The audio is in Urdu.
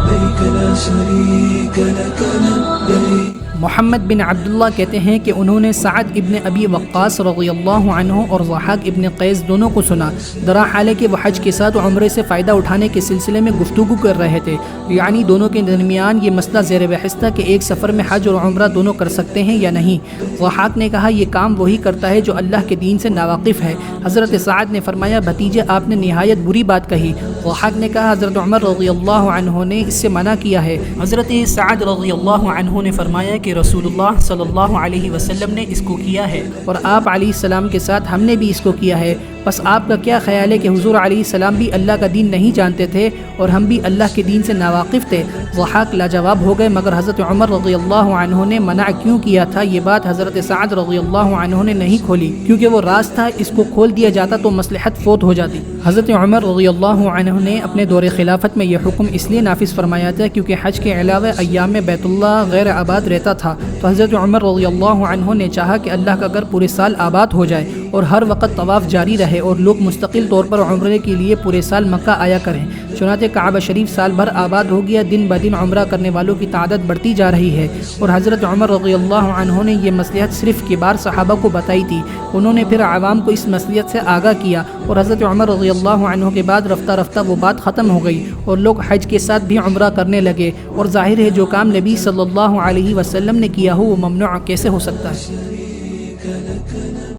لبيك لا شريك لك لبيك۔ محمد بن عبداللہ کہتے ہیں کہ انہوں نے سعد ابن ابی وقاص رضی اللہ عنہ اور ضحاک ابن قیس دونوں کو سنا، درا حالے کہ وہ حج کے ساتھ عمرے سے فائدہ اٹھانے کے سلسلے میں گفتگو کر رہے تھے، یعنی دونوں کے درمیان یہ مسئلہ زیر بحث تھا کہ ایک سفر میں حج اور عمرہ دونوں کر سکتے ہیں یا نہیں۔ ضحاک نے کہا یہ کام وہی کرتا ہے جو اللہ کے دین سے ناواقف ہے۔ حضرت سعد نے فرمایا بھتیجے آپ نے نہایت بری بات کہی۔ ضحاک نے کہا حضرت عمر رضی اللہ عنہ نے اس سے منع کیا ہے۔ حضرت سعد رضی اللہ عنہ نے فرمایا کہ رسول اللہ صلی اللہ علیہ وسلم نے اس کو کیا ہے اور آپ علیہ السلام کے ساتھ ہم نے بھی اس کو کیا ہے، بس آپ کا کیا خیال ہے کہ حضور علیہ السلام بھی اللہ کا دین نہیں جانتے تھے اور ہم بھی اللہ کے دین سے ناواقف تھے؟ ضحاک لاجواب ہو گئے، مگر حضرت عمر رضی اللہ عنہ نے منع کیوں کیا تھا یہ بات حضرت سعد رضی اللہ عنہ نے نہیں کھولی، کیونکہ وہ راز تھا، اس کو کھول دیا جاتا تو مصلحت فوت ہو جاتی۔ حضرت عمر رضی اللہ عنہ نے اپنے دور خلافت میں یہ حکم اس لیے نافذ فرمایا تھا کیونکہ حج کے علاوہ ایام میں بیت اللہ غیر آباد رہتا تھا، تو حضرت عمر رضی اللہ عنہ نے چاہا کہ اللہ کا گھر پورے سال آباد ہو جائے اور ہر وقت طواف جاری رہے اور لوگ مستقل طور پر عمرے کے لیے پورے سال مکہ آیا کریں۔ چنانچہ کعبہ شریف سال بھر آباد ہو گیا، دن بدن عمرہ کرنے والوں کی تعداد بڑھتی جا رہی ہے، اور حضرت عمر رضی اللہ عنہ نے یہ مصلحت صرف کبار صحابہ کو بتائی تھی، انہوں نے پھر عوام کو اس مصلحت سے آگاہ کیا، اور حضرت عمر رضی اللہ عنہ کے بعد رفتہ رفتہ وہ بات ختم ہو گئی اور لوگ حج کے ساتھ بھی عمرہ کرنے لگے، اور ظاہر ہے جو کام نبی صلی اللہ علیہ وسلم نے کیا ہو وہ ممنوع کیسے ہو سکتا ہے؟